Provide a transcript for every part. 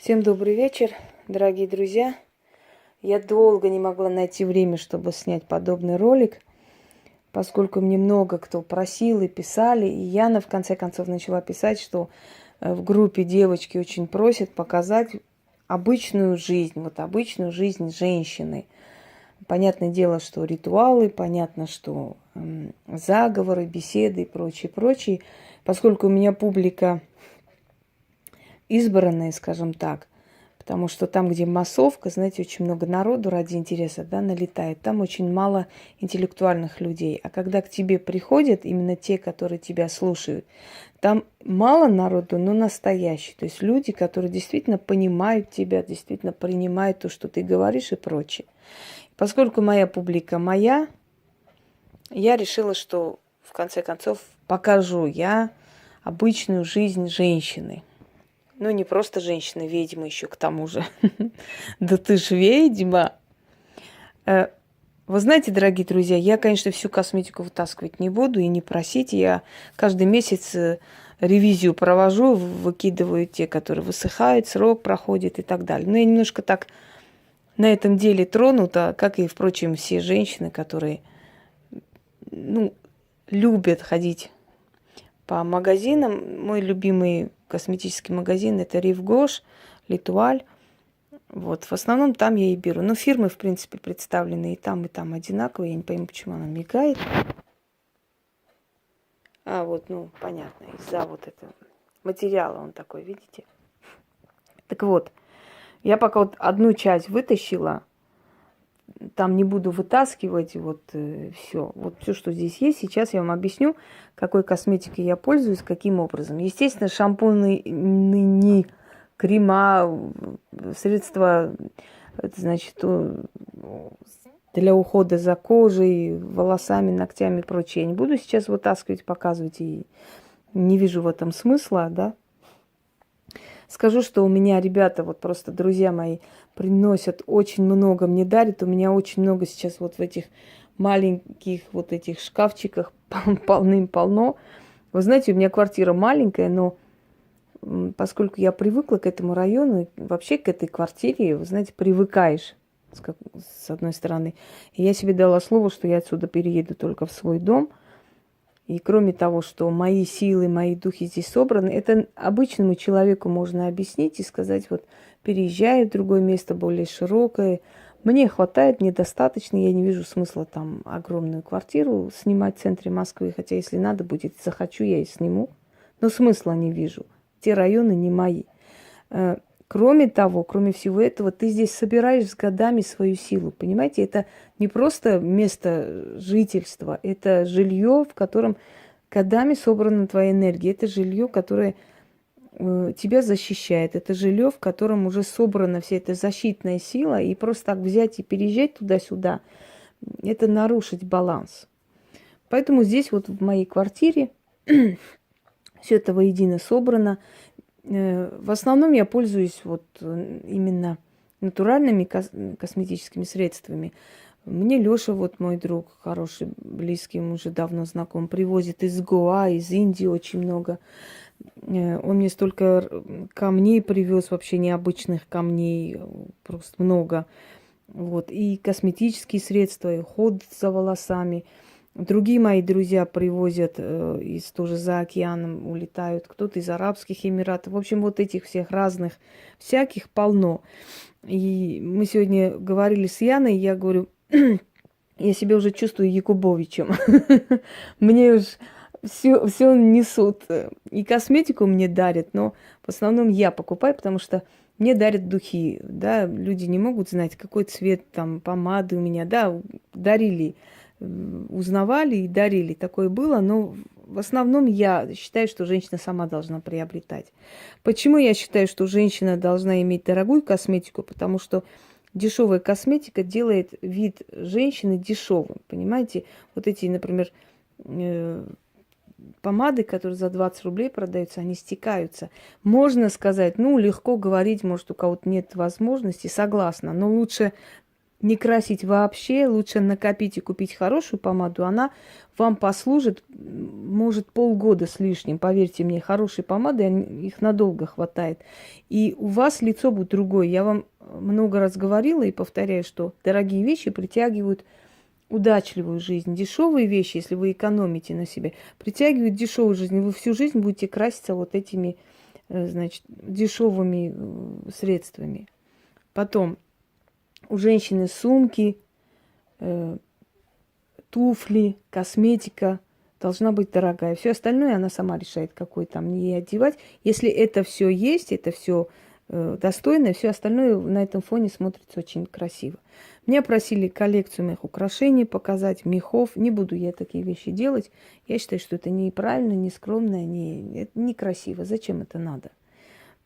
Всем добрый вечер, дорогие друзья. Я долго не могла найти время, чтобы снять подобный ролик, поскольку мне много кто просил и писали. И Яна в конце концов начала писать, что в группе девочки очень просят показать обычную жизнь, вот обычную жизнь женщины. Понятное дело, что ритуалы, понятно, что заговоры, беседы и прочее, прочее. Поскольку у меня публика избранные, скажем так. Потому что там, где массовка, знаете, очень много народу ради интереса, да, налетает. Там очень мало интеллектуальных людей. А когда к тебе приходят именно те, которые тебя слушают, там мало народу, но настоящий. То есть люди, которые действительно понимают тебя, действительно принимают то, что ты говоришь и прочее. Поскольку моя публика моя, я решила, что в конце концов покажу я обычную жизнь женщины. Ну, не просто женщина, ведьма еще к тому же. Да ты ж ведьма. Вы знаете, дорогие друзья, я, конечно, всю косметику вытаскивать не буду и не просить. Я каждый месяц ревизию провожу, выкидываю те, которые высыхают, срок проходит и так далее. Но я немножко так на этом деле тронута, как и, впрочем, все женщины, которые, любят ходить по магазинам. Мой любимый косметический магазин – это Рив Гош, Летуаль. Вот, в основном там я и беру. Но фирмы, в принципе, представлены и там одинаковые. Я не пойму, почему она мигает. Вот, понятно, из-за вот этого материала он такой, видите? Так вот, я пока вот одну часть вытащила, там не буду вытаскивать все. Вот все, что здесь есть. Сейчас я вам объясню, какой косметикой я пользуюсь, каким образом. Естественно, шампуны, крема, средства, это значит, для ухода за кожей, волосами, ногтями и прочее. Я не буду сейчас вытаскивать, показывать, и не вижу в этом смысла, да. Скажу, что у меня ребята, вот просто друзья мои, приносят очень много, мне дарят. У меня очень много сейчас вот в этих маленьких вот этих шкафчиках полным-полно. Вы знаете, у меня квартира маленькая, но поскольку я привыкла к этому району, вообще к этой квартире, вы знаете, привыкаешь с одной стороны. И я себе дала слово, что я отсюда перееду только в свой дом. И кроме того, что мои силы, мои духи здесь собраны, это обычному человеку можно объяснить и сказать, вот переезжай в другое место, более широкое. Мне хватает, мне достаточно, я не вижу смысла там огромную квартиру снимать в центре Москвы, хотя если надо будет, захочу, я и сниму. Но смысла не вижу. Те районы не мои. Кроме того, кроме всего этого, ты здесь собираешь с годами свою силу. Понимаете, это не просто место жительства, это жилье, в котором годами собрана твоя энергия. Это жилье, которое тебя защищает. Это жилье, в котором уже собрана вся эта защитная сила. И просто так взять и переезжать туда-сюда, это нарушить баланс. Поэтому здесь вот в моей квартире все это воедино собрано. В основном я пользуюсь вот именно натуральными косметическими средствами. Мне Лёша, вот мой друг, хороший, близкий, мы уже давно знаком, привозит из Гоа, из Индии очень много. Он мне столько камней привез, вообще необычных камней, просто много. Вот. И косметические средства, и уход за волосами. Другие мои друзья привозят из тоже за океаном, улетают, кто-то из Арабских Эмиратов. В общем, вот этих всех разных, всяких полно. И мы сегодня говорили с Яной, я говорю, я себя уже чувствую Якубовичем. Мне уж все несут. И косметику мне дарят, но в основном я покупаю, потому что мне дарят духи. Да, люди не могут знать, какой цвет там помады у меня. Да, дарили, узнавали и дарили. Такое было, но в основном я считаю, что женщина сама должна приобретать. Почему я считаю, что женщина должна иметь дорогую косметику? Потому что дешевая косметика делает вид женщины дешевым. Понимаете? Вот эти, например, помады, которые за 20 рублей продаются, они стекаются. Можно сказать, легко говорить, может, у кого-то нет возможности, согласна, но лучше не красить вообще, лучше накопить и купить хорошую помаду. Она вам послужит, может, полгода с лишним. Поверьте мне, хорошие помады, их надолго хватает. И у вас лицо будет другое. Я вам много раз говорила и повторяю, что дорогие вещи притягивают удачливую жизнь. Дешевые вещи, если вы экономите на себе, притягивают дешевую жизнь. Вы всю жизнь будете краситься вот этими, значит, дешевыми средствами. Потом у женщины сумки, туфли, косметика должна быть дорогая. Все остальное она сама решает, какой там ей одевать. Если это все есть, это все достойно, все остальное на этом фоне смотрится очень красиво. Меня просили коллекцию моих украшений показать, мехов. Не буду я такие вещи делать. Я считаю, что это неправильно, не скромно, некрасиво. Зачем это надо?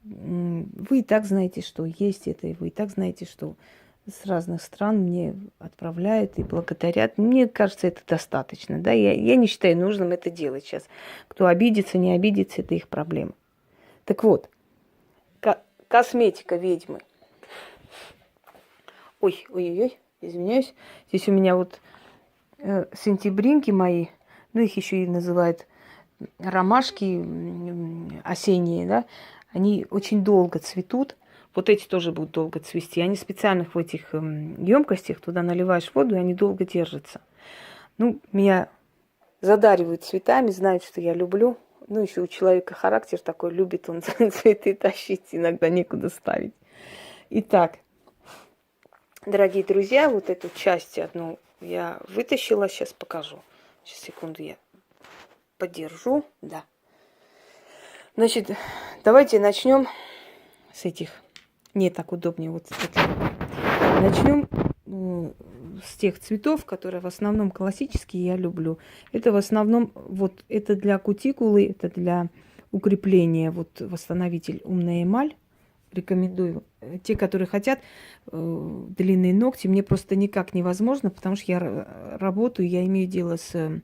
Вы и так знаете, что есть это, и вы и так знаете, что с разных стран мне отправляют и благодарят. Мне кажется, это достаточно. Да? Я не считаю нужным это делать сейчас. Кто обидится, не обидится, это их проблема. Так вот, косметика ведьмы. Ой, извиняюсь. Здесь у меня вот сентябринки мои, ну их еще и называют ромашки осенние, да, они очень долго цветут. Вот эти тоже будут долго цвести. Они специальных в этих емкостях, туда наливаешь воду, и они долго держатся. Ну, меня задаривают цветами, знают, что я люблю. Ну, еще у человека характер такой, любит он цветы тащить, иногда некуда ставить. Итак, дорогие друзья, вот эту часть одну я вытащила, сейчас покажу. Сейчас, секунду, я подержу, да. Значит, давайте начнем с этих. Не так удобнее вот начнем с тех цветов, которые в основном классические я люблю. Это в основном вот это для кутикулы, это для укрепления, вот восстановитель умная эмаль. Рекомендую. Те, которые хотят длинные ногти, мне просто никак невозможно, потому что я работаю, я имею дело со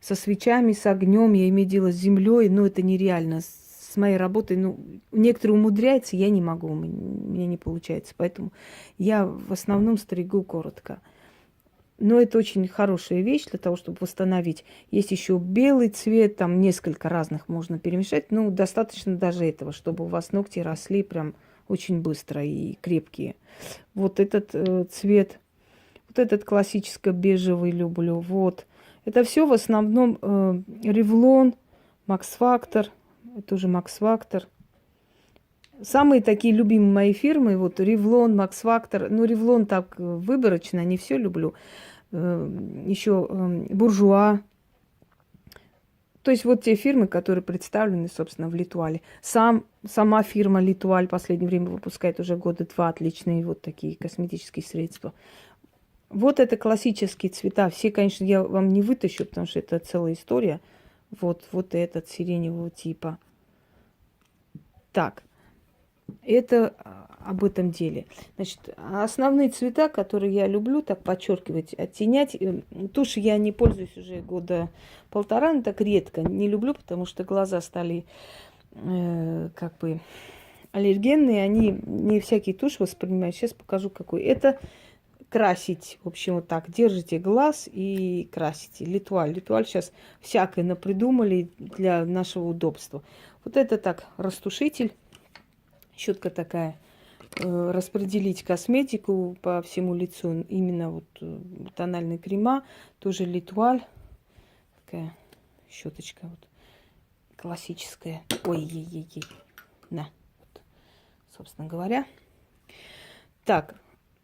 свечами, с огнем, я имею дело с землей, но это нереально. С моей работой, ну, некоторые умудряются, я не могу, у меня не получается. Поэтому я в основном стригу коротко. Но это очень хорошая вещь для того, чтобы восстановить. Есть еще белый цвет, там несколько разных можно перемешать. Ну, достаточно даже этого, чтобы у вас ногти росли прям очень быстро и крепкие. Вот этот цвет, вот этот классический бежевый люблю. Вот. Это все в основном Revlon, Max Factor. Это уже Max Factor. Самые такие любимые мои фирмы, вот Revlon, Max Factor. Ну, Revlon так выборочно, не все люблю. Еще Буржуа. То есть вот те фирмы, которые представлены, собственно, в Литуале. Сама фирма Литуаль в последнее время выпускает уже года 2 отличные вот такие косметические средства. Вот это классические цвета. Все, конечно, я вам не вытащу, потому что это целая история. Вот этот сиреневого типа. Так, это об этом деле. Значит, основные цвета, которые я люблю, так подчеркивать, оттенять. Тушь я не пользуюсь уже года полтора, но так редко. Не люблю, потому что глаза стали как бы аллергенные. Они не всякий тушь воспринимают. Сейчас покажу, какой. Это красить, в общем, вот так. Держите глаз и красите. Литуаль. Литуаль сейчас всякое напридумали для нашего удобства. Вот это так, растушитель. Щетка такая. Распределить косметику по всему лицу. Именно вот тональные крема. Тоже Литуаль. Такая щеточка вот классическая. Ой-ей-ей-ей. На. Вот, собственно говоря. Так.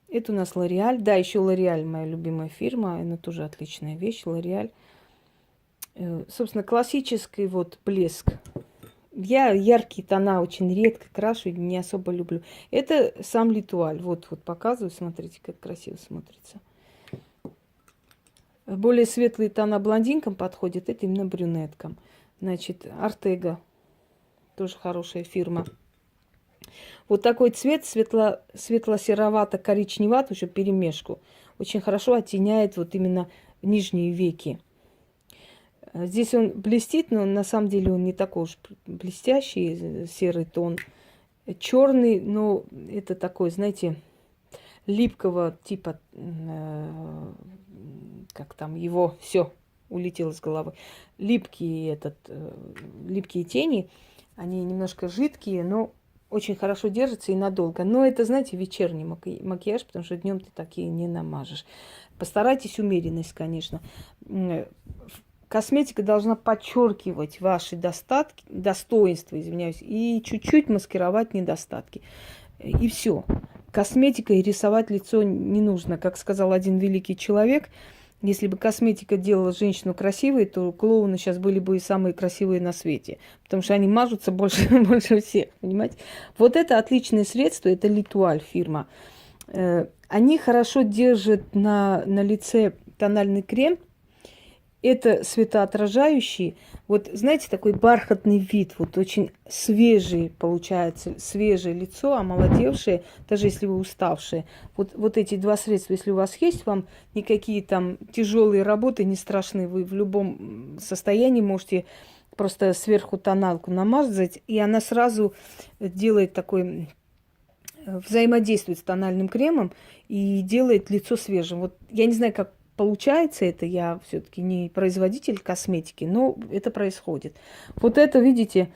Это у нас L'Oréal. Да, еще L'Oréal, моя любимая фирма. Она тоже отличная вещь. L'Oréal. Собственно, классический вот блеск. Я яркие тона очень редко крашу, не особо люблю. Это сам Литуаль. Вот показываю, смотрите, как красиво смотрится. Более светлые тона блондинкам подходят, это именно брюнеткам. Значит, Артега. Тоже хорошая фирма. Вот такой цвет, светло-серовато-коричневатый, уже перемешку. Очень хорошо оттеняет вот именно нижние веки. Здесь он блестит, но на самом деле он не такой уж блестящий, серый тон. Черный, но это такой, знаете, липкого типа, как там его, все улетело с головы. Липкие тени, они немножко жидкие, но очень хорошо держатся и надолго. Но это, знаете, вечерний макияж, потому что днем ты такие не намажешь. Постарайтесь умеренность, конечно. Косметика должна подчеркивать ваши достоинства, извиняюсь, и чуть-чуть маскировать недостатки. И все. Косметикой рисовать лицо не нужно. Как сказал один великий человек, если бы косметика делала женщину красивой, то клоуны сейчас были бы и самые красивые на свете. Потому что они мажутся больше, больше всех, понимаете? Вот это отличное средство, это Литуаль фирма. Они хорошо держат на лице тональный крем. Это светоотражающий. Вот, знаете, такой бархатный вид. Вот очень свежий получается. Свежее лицо, омолодевшее, даже если вы уставшие. Вот эти два средства, если у вас есть, вам никакие там тяжелые работы не страшны. Вы в любом состоянии можете просто сверху тоналку намазать, и она сразу делает такой... взаимодействует с тональным кремом и делает лицо свежим. Вот я не знаю, как получается это, я все-таки не производитель косметики, но это происходит. Вот это, видите,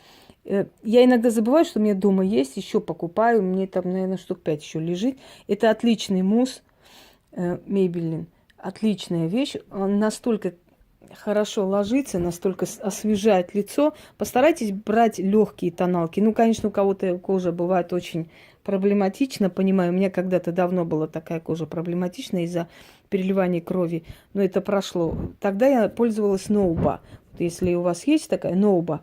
я иногда забываю, что у меня дома есть, еще покупаю, мне там, наверное, штук 5 еще лежит. Это отличный мусс Maybelline, отличная вещь, он настолько хорошо ложится, настолько освежает лицо. Постарайтесь брать легкие тоналки. Ну, конечно, у кого-то кожа бывает очень проблематична, понимаю. У меня когда-то давно была такая кожа проблематичная из-за переливания крови, но это прошло. Тогда я пользовалась Ноуба. Вот если у вас есть такая Ноуба,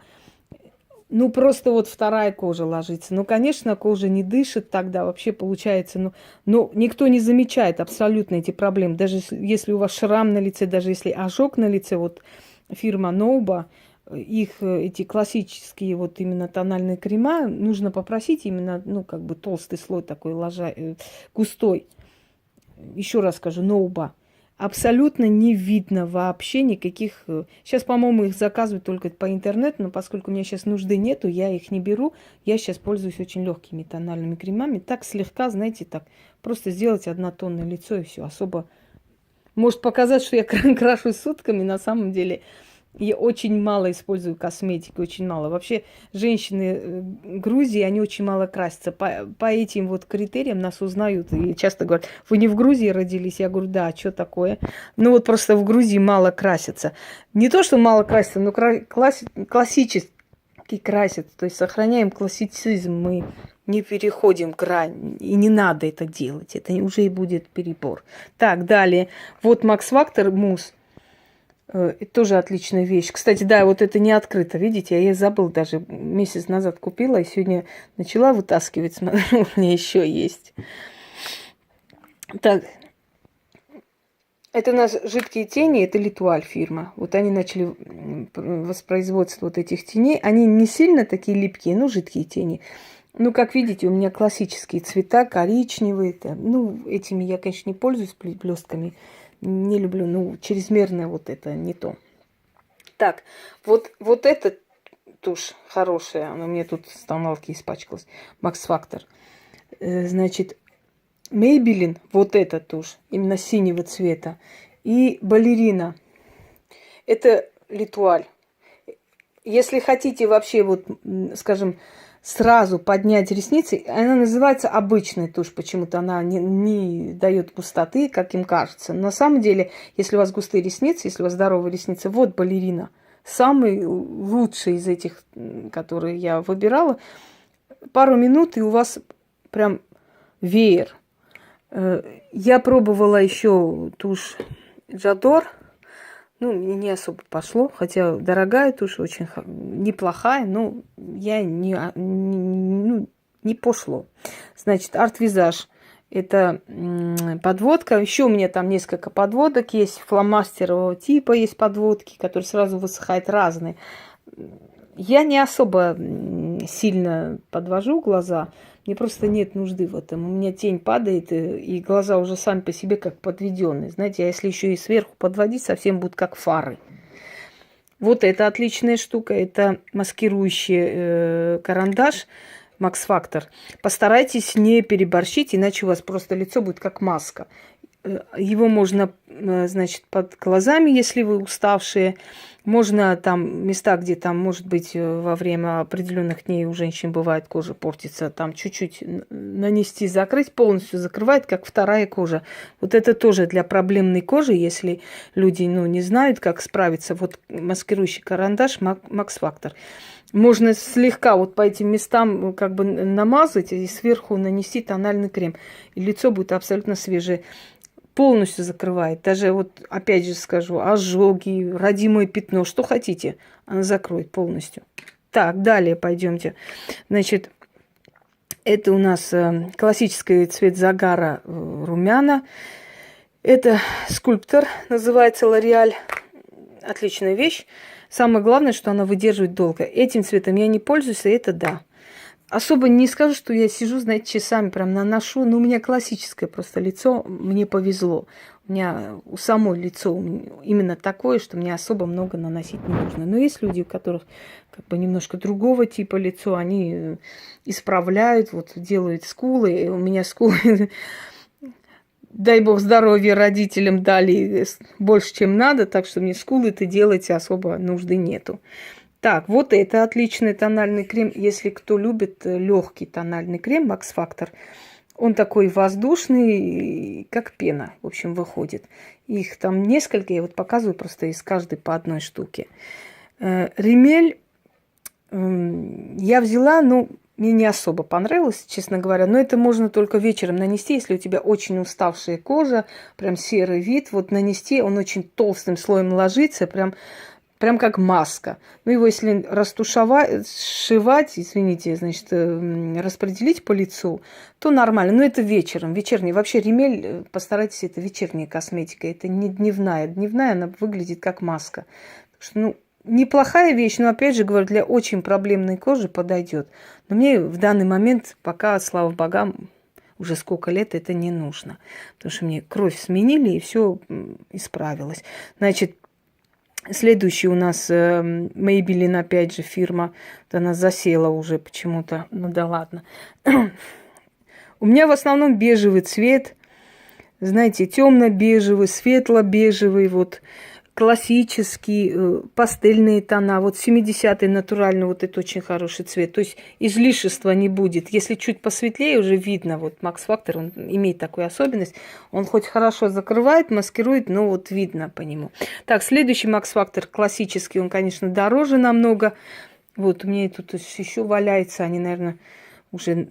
ну, просто вот вторая кожа ложится. Ну, конечно, кожа не дышит тогда, вообще получается, но никто не замечает абсолютно эти проблемы. Даже если у вас шрам на лице, даже если ожог на лице, вот фирма Ноуба, их эти классические вот именно тональные крема, нужно попросить именно, ну, как бы толстый слой такой, густой. Еще раз скажу, Ноуба. Абсолютно не видно вообще никаких... Сейчас, по-моему, их заказывают только по интернету, но поскольку у меня сейчас нужды нету, я их не беру. Я сейчас пользуюсь очень легкими тональными кремами. Так слегка, знаете, так просто сделать однотонное лицо и все. Особо может показать, что я крашусь сутками, на самом деле... Я очень мало использую косметику, очень мало. Вообще, женщины Грузии, они очень мало красятся. По этим вот критериям нас узнают. И часто говорят, вы не в Грузии родились? Я говорю, да, а что такое? Ну вот просто в Грузии мало красятся. Не то, что мало красятся, но классически красятся. То есть сохраняем классицизм. Мы не переходим грань. И не надо это делать. Это уже и будет перебор. Так, далее. Вот Max Factor мусс. Это тоже отличная вещь. Кстати, да, вот это не открыто, видите, я забыл даже месяц назад купила, и сегодня начала вытаскивать, смотрю, у меня еще есть. Так, это у нас жидкие тени, это Литуаль фирма. Вот они начали воспроизводство вот этих теней. Они не сильно такие липкие, но жидкие тени. Ну, как видите, у меня классические цвета, коричневые. Ну, этими я, конечно, не пользуюсь блестками. Не люблю, ну, чрезмерное вот это не то. Так, вот эта тушь хорошая, она у меня тут с тоналки испачкалась. Max Factor. Значит, Maybelline, вот эта тушь, именно синего цвета. И балерина. Это Литуаль. Если хотите вообще, вот, скажем, сразу поднять ресницы, она называется обычная тушь, почему-то она не дает густоты, как им кажется. Но на самом деле, если у вас густые ресницы, если у вас здоровые ресницы, вот балерина. Самый лучший из этих, которые я выбирала. Пару минут, и у вас прям веер. Я пробовала еще тушь Джадор. Ну, мне не особо пошло, хотя дорогая тушь, очень неплохая, но я не пошло. Значит, Арт Визаж – это подводка. Еще у меня там несколько подводок есть, фломастерового типа есть подводки, которые сразу высыхают, разные. Я не особо сильно подвожу глаза, мне просто нет нужды в этом. У меня тень падает, и глаза уже сами по себе как подведенные. Знаете, а если еще и сверху подводить, совсем будут как фары. Вот это отличная штука. Это маскирующий карандаш. Макс Фактор. Постарайтесь не переборщить, иначе у вас просто лицо будет как маска. Его можно, значит, под глазами, если вы уставшие. Можно там места, где там, может быть, во время определенных дней у женщин бывает кожа портится, там чуть-чуть нанести, закрыть, полностью закрывает, как вторая кожа. Вот это тоже для проблемной кожи, если люди, не знают, как справиться. Вот маскирующий карандаш Макс Фактор. Можно слегка вот по этим местам как бы намазать и сверху нанести тональный крем. И лицо будет абсолютно свежее. Полностью закрывает. Даже вот, опять же скажу, ожоги, родимое пятно, что хотите, она закроет полностью. Так, далее пойдемте. Значит, это у нас классический цвет загара румяна. Это скульптор, называется L'Oréal. Отличная вещь. Самое главное, что она выдерживает долго. Этим цветом я не пользуюсь, и это да. Особо не скажу, что я сижу, знаете, часами прям наношу. Но у меня классическое просто лицо. Мне повезло. У меня у самой лицо именно такое, что мне особо много наносить не нужно. Но есть люди, у которых как бы немножко другого типа лицо. Они исправляют, вот делают скулы. И у меня скулы, дай бог здоровья, родителям дали больше, чем надо. Так что мне скулы-то делать особо нужды нету. Так, вот это отличный тональный крем. Если кто любит легкий тональный крем, Макс Фактор, он такой воздушный, как пена, в общем, выходит. Их там несколько, я вот показываю просто из каждой по одной штуке. Ремель я взяла, мне не особо понравилось, честно говоря. Но это можно только вечером нанести, если у тебя очень уставшая кожа, прям серый вид. Вот нанести, он очень толстым слоем ложится, прям как маска. Его если растушевать, сшивать, извините, значит, распределить по лицу, то нормально. Но это вечером, вечерний. Вообще ремель, постарайтесь, это вечерняя косметика, это не дневная. Дневная она выглядит как маска. Так что, неплохая вещь, но, опять же, говорю, для очень проблемной кожи подойдет. Но мне в данный момент, пока, слава богам, уже сколько лет это не нужно. Потому что мне кровь сменили, и все исправилось. Значит, следующий у нас Maybelline, опять же, фирма. Вот она засела уже почему-то. Да ладно. У меня в основном бежевый цвет. Знаете, темно-бежевый, светло-бежевый, вот классический, пастельные тона. Вот 70-й натуральный, вот это очень хороший цвет. То есть излишества не будет. Если чуть посветлее, уже видно. Вот Макс Фактор, он имеет такую особенность. Он хоть хорошо закрывает, маскирует, но вот видно по нему. Так, следующий Макс Фактор классический. Он, конечно, дороже намного. Вот у меня тут еще валяется. Они, наверное, уже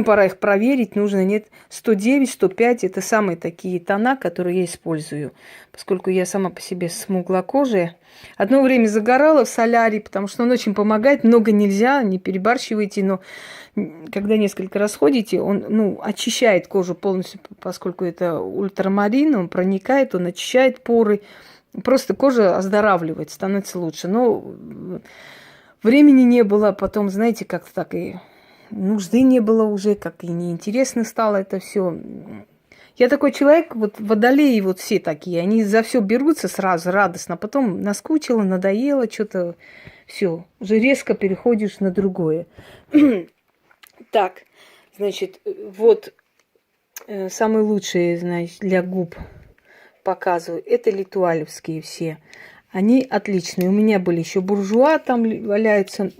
пора их проверить, нужно, нет, 109, 105, это самые такие тона, которые я использую, поскольку я сама по себе смуглокожая. Одно время загорала в солярии, потому что он очень помогает, много нельзя, не перебарщивайте, но когда несколько раз ходите, он, очищает кожу полностью, поскольку это ультрамарин, он проникает, он очищает поры, просто кожа оздоравливает, становится лучше. Но времени не было, потом, знаете, как-то так и нужды не было уже, как и неинтересно стало это все. Я такой человек, вот водолеи вот все такие, они за все берутся сразу радостно, потом наскучило, надоело, что-то все, уже резко переходишь на другое. Так, значит, вот самые лучшие, значит, для губ показываю. Это литуалевские все. Они отличные. У меня были еще буржуа, там валяются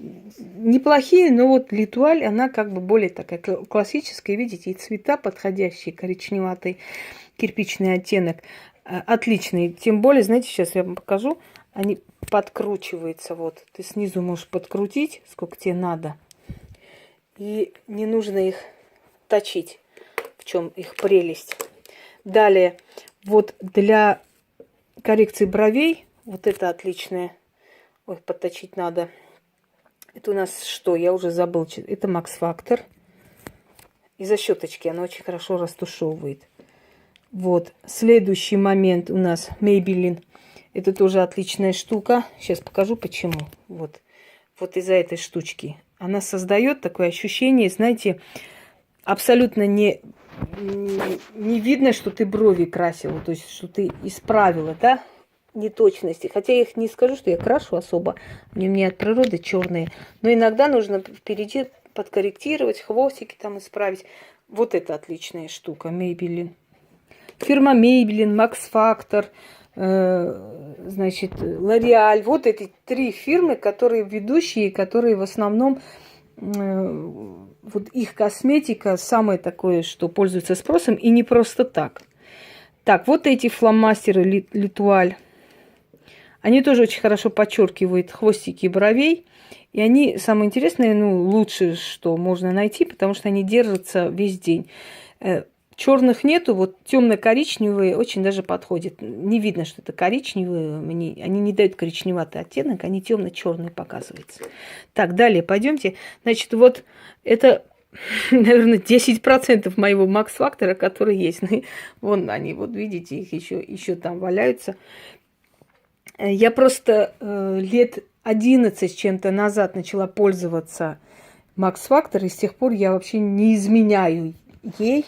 неплохие, но вот литуаль, она как бы более такая классическая, видите, и цвета подходящие, коричневатый, кирпичный оттенок. Отличные. Тем более, знаете, сейчас я вам покажу, они подкручиваются. Вот, ты снизу можешь подкрутить, сколько тебе надо. И не нужно их точить, в чем их прелесть. Далее, вот для коррекции бровей, вот это отличное. Ой, подточить надо. Это у нас что? Я уже забыл. Это Макс Фактор. Из-за щеточки она очень хорошо растушевывает. Вот. Следующий момент у нас Maybelline. Это тоже отличная штука. Сейчас покажу почему. Вот из-за этой штучки. Она создает такое ощущение, знаете, абсолютно не видно, что ты брови красила. То есть, что ты исправила, да? Неточности. Хотя я их не скажу, что я крашу особо. Они у меня от природы черные. Но иногда нужно впереди подкорректировать, хвостики там исправить. Вот это отличная штука, Maybelline. Фирма Maybelline, Max Factor, значит, L'Oreal. Вот эти 3 фирмы, которые ведущие, которые в основном, вот их косметика самое такое, что пользуется спросом, и не просто так. Так, вот эти фломастеры L'Etoile. Они тоже очень хорошо подчеркивают хвостики бровей. И они, самое интересное, лучше, что можно найти, потому что они держатся весь день. Черных нету, вот темно-коричневые очень даже подходят. Не видно, что это коричневые, они не дают коричневатый оттенок, они темно-черные показываются. Так, далее пойдемте. Значит, вот это, наверное, 10% моего Макс-фактора, который есть. Вон они, вот видите, их еще там валяются. Я просто лет 11 с чем-то назад начала пользоваться Макс-фактор, и с тех пор я вообще не изменяю ей.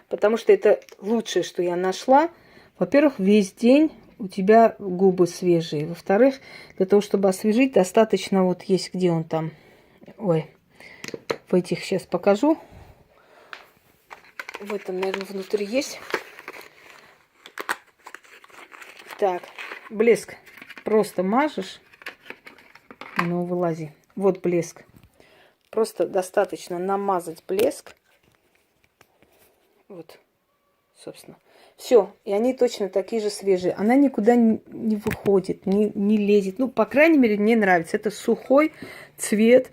Потому что это лучшее, что я нашла. Во-первых, весь день у тебя губы свежие. Во-вторых, для того, чтобы освежить, достаточно вот есть, где он там. Ой, в этих сейчас покажу. В этом, наверное, внутри есть. Так, блеск. Просто мажешь. Ну, вылази. Вот блеск. Просто достаточно намазать блеск. Вот, собственно. Все, и они точно такие же свежие. Она никуда не выходит, не лезет. Ну, по крайней мере, мне нравится. Это сухой цвет.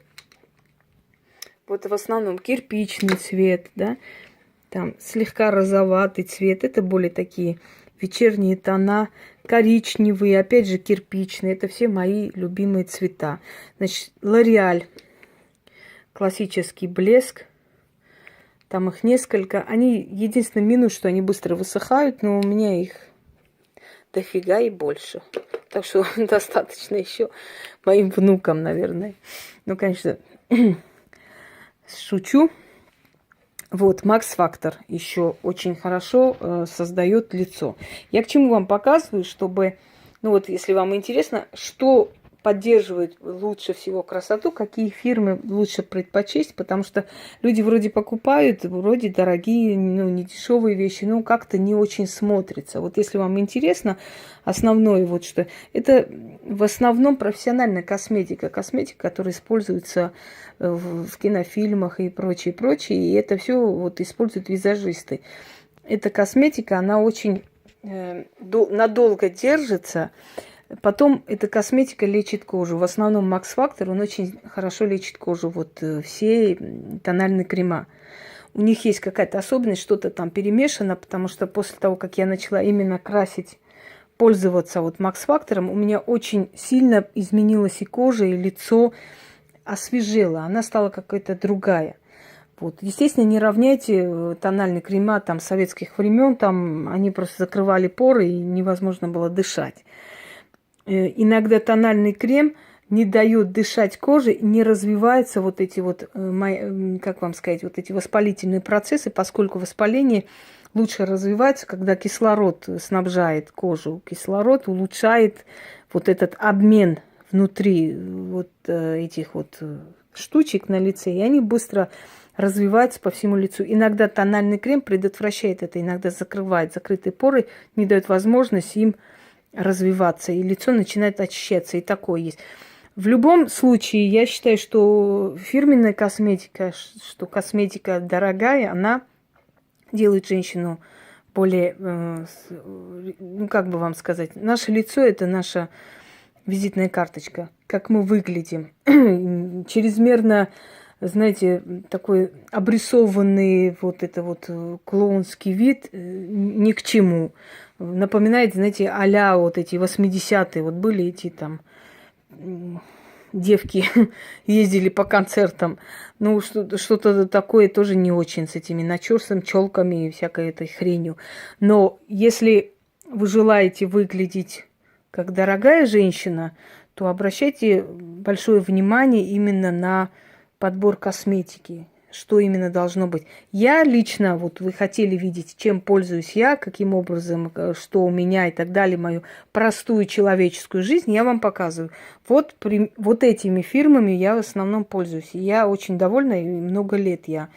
Вот в основном кирпичный цвет, да. Там слегка розоватый цвет. Это более такие вечерние тона. Коричневые, опять же, кирпичные. Это все мои любимые цвета. Значит, L'Oreal. Классический блеск. Там их несколько. Они, единственный минус, что они быстро высыхают, но у меня их дофига и больше. Так что достаточно еще моим внукам, наверное. Ну, конечно, шучу. Вот, Max Factor еще очень хорошо создает лицо. Я к чему вам показываю, чтобы, ну вот, если вам интересно, что поддерживает лучше всего красоту, какие фирмы лучше предпочесть, потому что люди вроде покупают, вроде дорогие, ну, не дешевые вещи, но как-то не очень смотрится. Вот если вам интересно, основное вот что, это в основном профессиональная косметика, которая используется в кинофильмах и прочее, и это все вот используют визажисты. Эта косметика, она очень надолго держится. Потом эта косметика лечит кожу. В основном Max Factor, он очень хорошо лечит кожу. Вот все тональные крема. У них есть какая-то особенность, что-то там перемешано, потому что после того, как я начала именно красить, пользоваться вот Max Factor, у меня очень сильно изменилась и кожа, и лицо освежело. Она стала какая-то другая. Вот. Естественно, не равняйте тональные крема там советских времен, там они просто закрывали поры и невозможно было дышать. Иногда тональный крем не дает дышать коже, не развиваются вот эти вот, как вам сказать, вот эти воспалительные процессы, поскольку воспаление лучше развивается, когда кислород снабжает кожу. Кислород улучшает вот этот обмен внутри вот этих вот штучек на лице, и они быстро развиваются по всему лицу. Иногда тональный крем предотвращает это, иногда закрывает закрытые поры, не дает возможность им развиваться, и лицо начинает очищаться, и такое есть. В любом случае, я считаю, что фирменная косметика, что косметика дорогая, она делает женщину более, ну, как бы вам сказать, наше лицо – это наша визитная карточка, как мы выглядим. Чрезмерно, знаете, такой обрисованный вот это вот клоунский вид ни к чему. Напоминает, знаете, а-ля вот эти 80-е, вот были эти там девки ездили по концертам. Ну, что-то такое тоже не очень с этими начесом, челками и всякой этой хренью. Но если вы желаете выглядеть как дорогая женщина, то обращайте большое внимание именно на подбор косметики. что именно должно быть. Я лично, вот вы хотели видеть, чем пользуюсь я, каким образом, что у меня и так далее, мою простую человеческую жизнь, я вам показываю. Вот, вот этими фирмами я в основном пользуюсь. И я очень довольна, и много лет я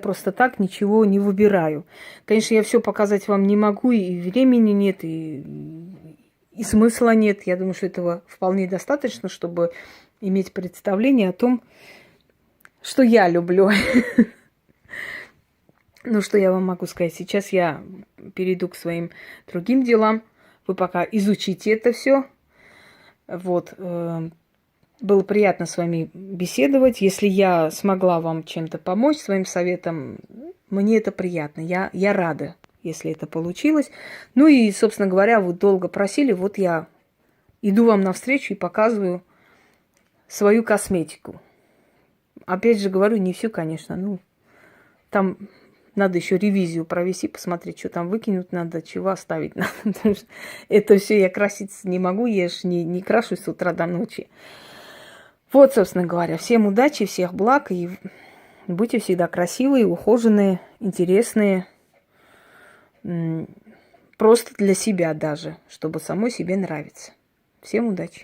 просто так ничего не выбираю. Конечно, я все показать вам не могу, и времени нет, и смысла нет. Я думаю, что этого вполне достаточно, чтобы иметь представление о том, что я люблю. Ну, что я вам могу сказать? Сейчас я перейду к своим другим делам. Вы пока изучите это все. Вот. Было приятно с вами беседовать. Если я смогла вам чем-то помочь, своим советом, мне это приятно. Я рада, если это получилось. Ну и, собственно говоря, вы долго просили, вот я иду вам навстречу и показываю свою косметику. Опять же говорю, не всю, конечно. Ну, там надо еще ревизию провести, посмотреть, что там выкинуть надо, чего оставить надо. Потому что это все я краситься не могу, я же не крашусь с утра до ночи. Вот, собственно говоря, всем удачи, всех благ, и будьте всегда красивые, ухоженные, интересные, просто для себя даже, чтобы самой себе нравиться. Всем удачи!